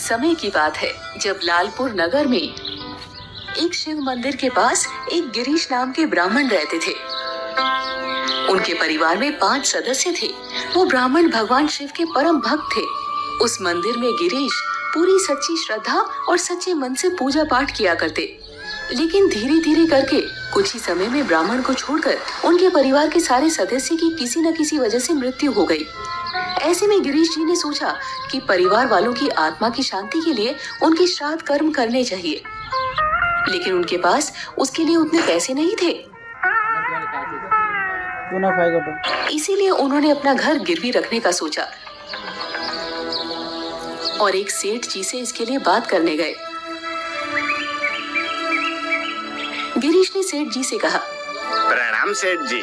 समय की बात है जब लालपुर नगर में एक शिव मंदिर के पास एक गिरीश नाम के ब्राह्मण रहते थे। उनके परिवार में 5 सदस्य थे। वो ब्राह्मण भगवान शिव के परम भक्त थे। उस मंदिर में गिरीश पूरी सच्ची श्रद्धा और सच्चे मन से पूजा पाठ किया करते। लेकिन धीरे धीरे करके कुछ ही समय में ब्राह्मण को छोड़कर उनके परिवार के सारे सदस्य की किसी न किसी वजह से मृत्यु हो गई। ऐसे में गिरीश जी ने सोचा कि परिवार वालों की आत्मा की शांति के लिए उनके श्राद्ध कर्म करने चाहिए, लेकिन उनके पास उसके लिए उतने पैसे नहीं थे। इसीलिए उन्होंने अपना घर गिरवी रखने का सोचा और एक सेठ जी से इसके लिए बात करने गए। गिरीश ने सेठ जी से कहा, प्रणाम सेठ जी।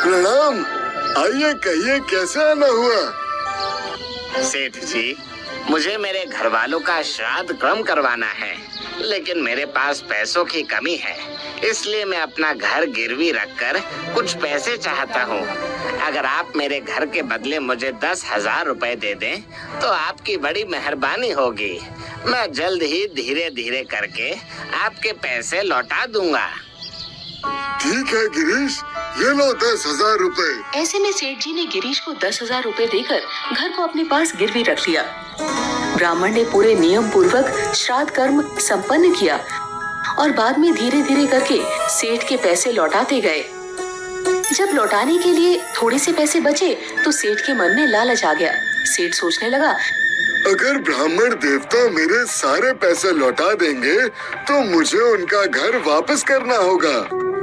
प्रणाम। आइए, कहिए कैसे आना हुआ? सेठ जी, मुझे मेरे घर वालों का श्राद्ध कर्म करवाना है, लेकिन मेरे पास पैसों की कमी है, इसलिए मैं अपना घर गिरवी रखकर कुछ पैसे चाहता हूँ। अगर आप मेरे घर के बदले मुझे 10,000 रुपए दे दें तो आपकी बड़ी मेहरबानी होगी। मैं जल्द ही धीरे धीरे करके आपके पैसे लौटा दूंगा। ठीक है गिरीश, ये लो 10,000 रुपए। ऐसे में सेठ जी ने गिरीश को 10,000 रुपए देकर घर को अपने पास गिरवी रख लिया। ब्राह्मण ने पूरे नियम पूर्वक श्राद्ध कर्म संपन्न किया और बाद में धीरे धीरे करके सेठ के पैसे लौटाते गए। जब लौटाने के लिए थोड़े से पैसे बचे तो सेठ के मन में लालच आ गया। सेठ सोचने लगा, अगर ब्राह्मण देवता मेरे सारे पैसे लौटा देंगे तो मुझे उनका घर वापस करना होगा।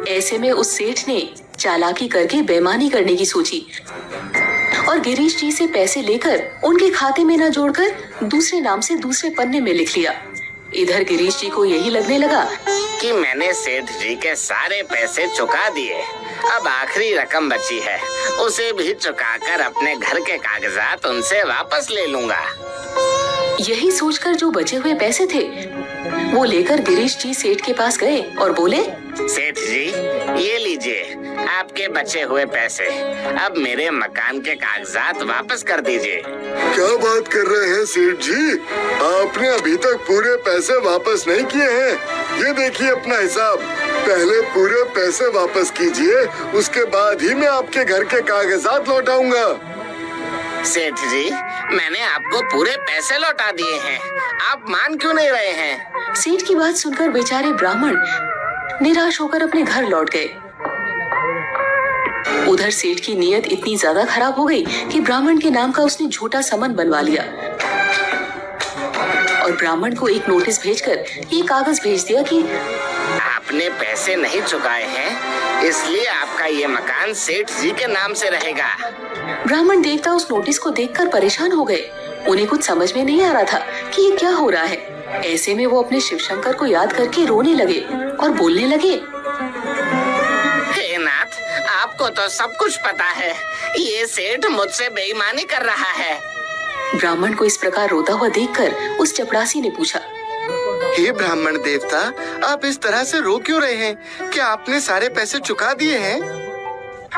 ऐसे में उस सेठ ने चालाकी करके बेईमानी करने की सोची और गिरीश जी से पैसे लेकर उनके खाते में न जोड़कर दूसरे नाम से दूसरे पन्ने में लिख लिया। इधर गिरीश जी को यही लगने लगा कि मैंने सेठ जी के सारे पैसे चुका दिए, अब आखिरी रकम बची है, उसे भी चुकाकर अपने घर के कागजात उनसे वापस ले लूंगा। यही सोचकर जो बचे हुए पैसे थे वो लेकर गिरीश जी सेठ के पास गए और बोले, सेठ जी, ये लीजिए आपके बचे हुए पैसे, अब मेरे मकान के कागजात वापस कर दीजिए। क्या बात कर रहे हैं सेठ जी, आपने अभी तक पूरे पैसे वापस नहीं किए हैं। ये देखिए अपना हिसाब, पहले पूरे पैसे वापस कीजिए, उसके बाद ही मैं आपके घर के कागजात लौटाऊंगा। सेठ जी, मैंने आपको पूरे पैसे लौटा दिए हैं, आप मान क्यों नहीं रहे हैं? सेठ की बात सुनकर बेचारे ब्राह्मण निराश होकर अपने घर लौट गए। उधर सेठ की नीयत इतनी ज्यादा खराब हो गई कि ब्राह्मण के नाम का उसने झूठा समन बनवा लिया और ब्राह्मण को एक नोटिस भेजकर ये कागज भेज दिया कि आपने पैसे नहीं चुकाए हैं, इसलिए आपका ये मकान सेठ जी के नाम से रहेगा। ब्राह्मण देवता उस नोटिस को देखकर परेशान हो गए। उन्हें कुछ समझ में नहीं आ रहा था कि ये क्या हो रहा है। ऐसे में वो अपने शिव शंकर को याद करके रोने लगे और बोलने लगे, हे नाथ, आपको तो सब कुछ पता है, ये सेठ मुझसे बेईमानी कर रहा है। ब्राह्मण को इस प्रकार रोता हुआ देखकर उस चपरासी ने पूछा, हे ब्राह्मण देवता, आप इस तरह से रो क्यों रहे हैं? क्या आपने सारे पैसे चुका दिए हैं?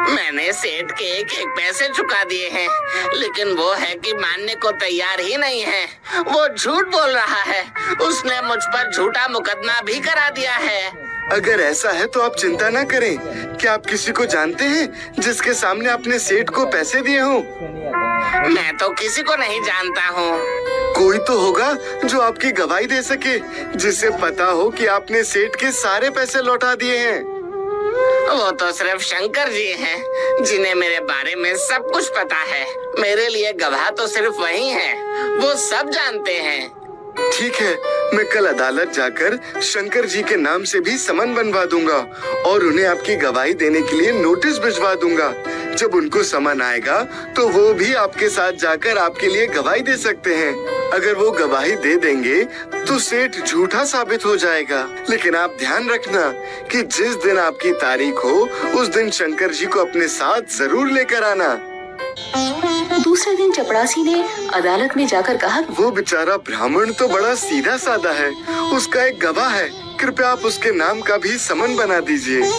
मैंने सेठ के एक एक पैसे चुका दिए हैं, लेकिन वो है कि मानने को तैयार ही नहीं है। वो झूठ बोल रहा है, उसने मुझ पर झूठा मुकदमा भी करा दिया है। अगर ऐसा है तो आप चिंता न करें। क्या आप किसी को जानते हैं जिसके सामने आपने सेठ को पैसे दिए हों? मैं तो किसी को नहीं जानता हूँ। कोई तो होगा जो आपकी गवाही दे सके, जिसे पता हो कि आपने सेठ के सारे पैसे लौटा दिए हैं। वो तो सिर्फ शंकर जी हैं, जिन्हें मेरे बारे में सब कुछ पता है। मेरे लिए गवाह तो सिर्फ वही हैं, वो सब जानते हैं। ठीक है, मैं कल अदालत जाकर शंकर जी के नाम से भी समन बनवा दूंगा और उन्हें आपकी गवाही देने के लिए नोटिस भिजवा दूंगा। जब उनको समन आएगा तो वो भी आपके साथ जाकर आपके लिए गवाही दे सकते हैं। अगर वो गवाही दे देंगे तो सेठ झूठा साबित हो जाएगा। लेकिन आप ध्यान रखना कि जिस दिन आपकी तारीख हो उस दिन शंकर जी को अपने साथ जरूर लेकर आना। दूसरे दिन चपरासी ने अदालत में जाकर कहा, वो बेचारा ब्राह्मण तो बड़ा सीधा साधा है, उसका एक गवाह है, कृपया आप उसके नाम का भी समन बना दीजिए।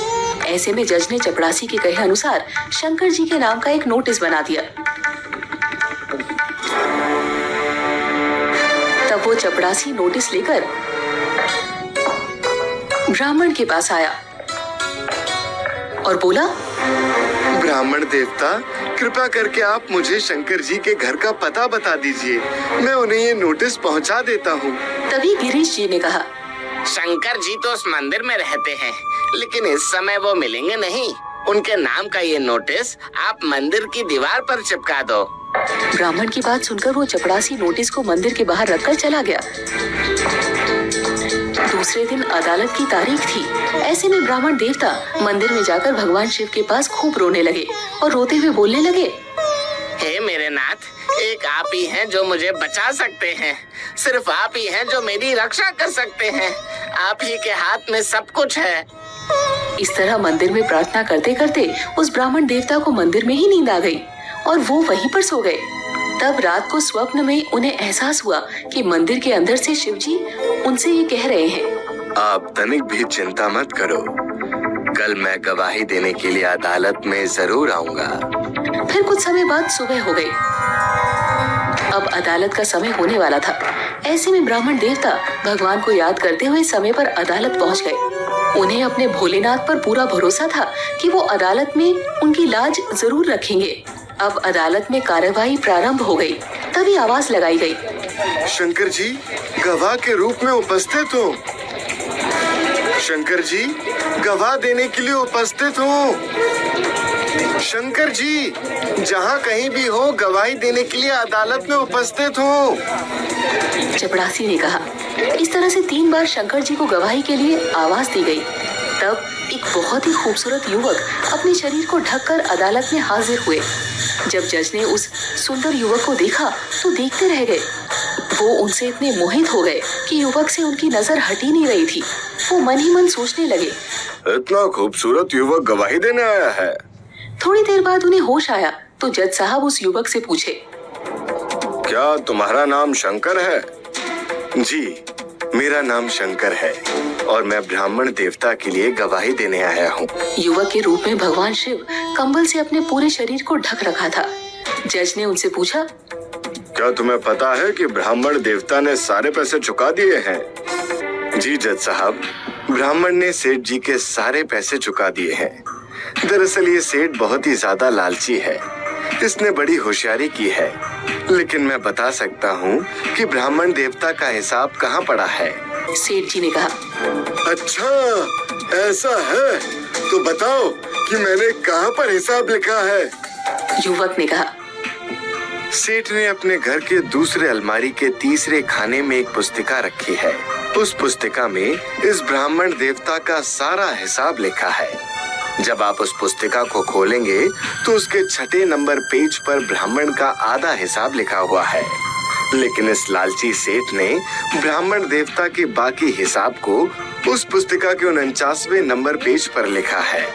ऐसे में जज ने चपरासी के कहे अनुसार शंकर जी के नाम का एक नोटिस बना दिया। तब वो चपड़ासी नोटिस लेकर ब्राह्मण के पास आया और बोला, ब्राह्मण देवता, कृपा करके आप मुझे शंकर जी के घर का पता बता दीजिए, मैं उन्हें ये नोटिस पहुंचा देता हूँ। तभी गिरीश जी ने कहा, शंकर जी तो उस मंदिर में रहते हैं, लेकिन इस समय वो मिलेंगे नहीं। उनके नाम का ये नोटिस आप मंदिर की दीवार पर चिपका दो। ब्राह्मण की बात सुनकर वो चपड़ासी नोटिस को मंदिर के बाहर रखकर चला गया। दूसरे दिन अदालत की तारीख थी। ऐसे में ब्राह्मण देवता मंदिर में जाकर भगवान शिव के पास खूब रोने लगे और रोते हुए बोलने लगे, हे मेरे नाथ, एक आप ही हैं जो मुझे बचा सकते हैं। सिर्फ आप ही हैं जो मेरी रक्षा कर सकते हैं। आप ही के हाथ में सब कुछ है। इस तरह मंदिर में प्रार्थना करते करते उस ब्राह्मण देवता को मंदिर में ही नींद आ गई और वो वहीं पर सो गए। तब रात को स्वप्न में उन्हें एहसास हुआ कि मंदिर के अंदर से शिवजी उनसे ये कह रहे हैं, आप तनिक भी चिंता मत करो, कल मैं गवाही देने के लिए अदालत में जरूर आऊंगा। फिर कुछ समय बाद सुबह हो गई। अब अदालत का समय होने वाला था। ऐसे में ब्राह्मण देवता भगवान को याद करते हुए समय पर अदालत पहुंच गए। उन्हें अपने भोलेनाथ पर पूरा भरोसा था कि वो अदालत में उनकी लाज जरूर रखेंगे। अब अदालत में कार्यवाही प्रारंभ हो गई। तभी आवाज लगाई गई, शंकर जी गवाह के रूप में उपस्थित हो। शंकर जी गवाह देने के लिए उपस्थित हो। शंकर जी जहाँ कहीं भी हो, गवाही देने के लिए अदालत में उपस्थित हो। चपड़ासी ने कहा। इस तरह से 3 बार शंकर जी को गवाही के लिए आवाज दी गई। तब एक बहुत ही खूबसूरत युवक अपने शरीर को ढककर अदालत में हाजिर हुए। जब जज ने उस सुंदर युवक को देखा तो देखते रह गए। वो उनसे इतने मोहित हो गए कि युवक से उनकी नजर हटी नहीं रही थी। वो मन ही मन सोचने लगे, इतना खूबसूरत युवक गवाही देने आया है। थोड़ी देर बाद उन्हें होश आया तो जज साहब उस युवक से पूछे, क्या तुम्हारा नाम शंकर है? जी, मेरा नाम शंकर है और मैं ब्राह्मण देवता के लिए गवाही देने आया हूँ। युवक के रूप में भगवान शिव कंबल से अपने पूरे शरीर को ढक रखा था। जज ने उनसे पूछा, क्या तुम्हें पता है कि ब्राह्मण देवता ने सारे पैसे चुका दिए हैं? जी जज साहब, ब्राह्मण ने सेठ जी के सारे पैसे चुका दिए हैं। दरअसल ये सेठ बहुत ही ज्यादा लालची है, इसने बड़ी होशियारी की है, लेकिन मैं बता सकता हूँ कि ब्राह्मण देवता का हिसाब कहाँ पड़ा है। सेठ जी ने कहा, अच्छा ऐसा है, तो बताओ कि मैंने कहाँ पर हिसाब लिखा है? युवक ने कहा, सेठ ने अपने घर के दूसरे अलमारी के तीसरे खाने में एक पुस्तिका रखी है। उस पुस्तिका में इस ब्राह्मण देवता का सारा हिसाब लिखा है। जब आप उस पुस्तिका को खोलेंगे तो उसके 6 नंबर पेज पर ब्राह्मण का आधा हिसाब लिखा हुआ है, लेकिन इस लालची सेठ ने ब्राह्मण देवता के बाकी हिसाब को उस पुस्तिका के 49वें नंबर पेज पर लिखा है।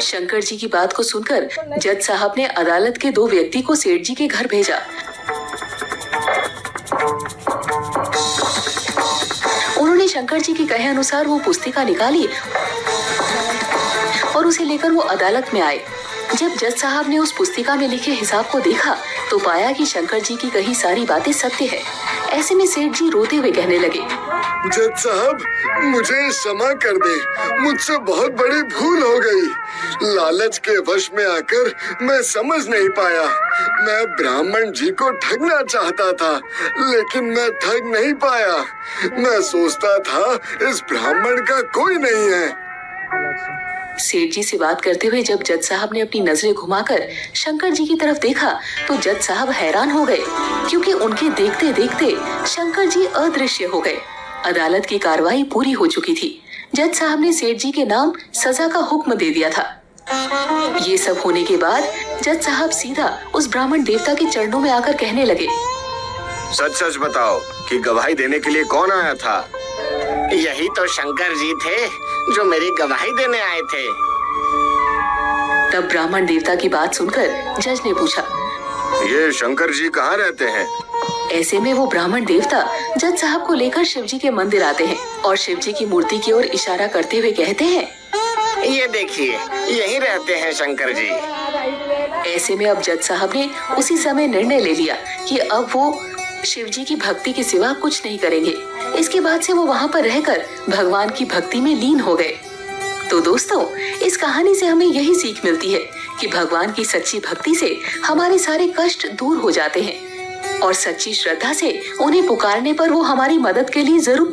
शंकर जी की बात को सुनकर जज साहब ने अदालत के 2 व्यक्ति को सेठ जी के घर भेजा। उन्होंने शंकर जी के कहे अनुसार वो पुस्तिका निकाली और उसे लेकर वो अदालत में आए। जब जज साहब ने उस पुस्तिका में लिखे हिसाब को देखा तो पाया कि शंकर जी की कही सारी बातें सत्य है। ऐसे में सेठ जी रोते हुए कहने लगे, जज साहब मुझे क्षमा कर दे, मुझसे बहुत बड़ी भूल हो गई। लालच के वश में आकर मैं समझ नहीं पाया। मैं ब्राह्मण जी को ठगना चाहता था, लेकिन मैं ठग नहीं पाया। मैं सोचता था इस ब्राह्मण का कोई नहीं है। सेठ जी से बात करते हुए जब जज साहब ने अपनी नजरें घुमाकर शंकर जी की तरफ देखा तो जज साहब हैरान हो गए, क्योंकि उनके देखते देखते शंकर जी अदृश्य हो गए। अदालत की कार्रवाई पूरी हो चुकी थी। जज साहब ने सेठ जी के नाम सजा का हुक्म दे दिया था। ये सब होने के बाद जज साहब सीधा उस ब्राह्मण देवता के चरणों में आकर कहने लगे, सच सच बताओ कि गवाही देने के लिए कौन आया था? यही तो शंकर जी थे जो मेरी गवाही देने आए थे। तब ब्राह्मण देवता की बात सुनकर जज ने पूछा, ये शंकर जी कहाँ रहते हैं? ऐसे में वो ब्राह्मण देवता जज साहब को लेकर शिव जी के मंदिर आते हैं और शिव जी की मूर्ति की ओर इशारा करते हुए कहते हैं, ये देखिए यहीं रहते हैं शंकर जी। ऐसे में अब जज साहब ने उसी समय निर्णय ले लिया कि अब वो शिव जी की भक्ति के सिवा कुछ नहीं करेंगे। इसके बाद से वो वहाँ पर रहकर भगवान की भक्ति में लीन हो गए। तो दोस्तों, इस कहानी से हमें यही सीख मिलती है कि भगवान की सच्ची भक्ति से हमारे सारे कष्ट दूर हो जाते हैं और सच्ची श्रद्धा से उन्हें पुकारने पर वो हमारी मदद के लिए जरूर